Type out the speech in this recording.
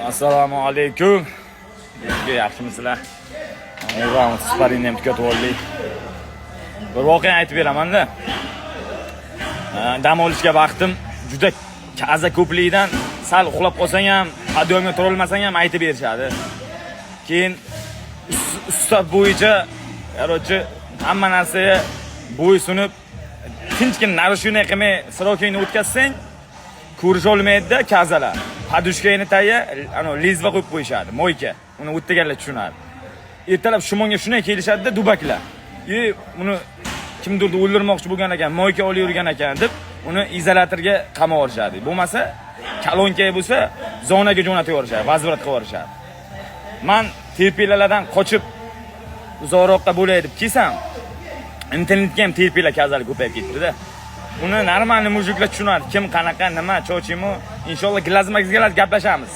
Assalomu alaykum. Yaxshimisizlar? O'zim sparingni ham tugatib oldik. Bir voqea aytib beraman-da. Dam olishga vaqtim juda kaza ko'pligidan sal uxlab qolsang ham, podiyomga tura olmasang ham aytib berishadi. Keyin ustoz bo'yicha, qarochi hamma narsaga bo'ysunib, tinchgina narushini qilmay, srokingni o'tkazsang, ko'risha olmaydi-da kazalar. Podushkani tayya, lizva qo'yib qo'yishadi, moyka. Uni o'tganlar tushunadi. Ertalab shumonga shunday kelishadi-da dubaklar. Uni kimdirni o'ldirmoqchi bo'lgan ekan, moyka olib yurgan ekan deb, uni izolyatorga qamab yuborishadi. Bo'lmasa, kalonkay bo'lsa, zonaga jo'natib yuborishadi, vaziyat qilib yuborishadi. Men terpilalardan qochib uzoqroqqa bo'lay deb kelsam, internetga ham terpila kazalik ko'payib ketdi-da. Uni normal mujiklar tushunadi. Kim qanaqa, nima, chochimi, inshaalloh glazmagizga gaplashamiz.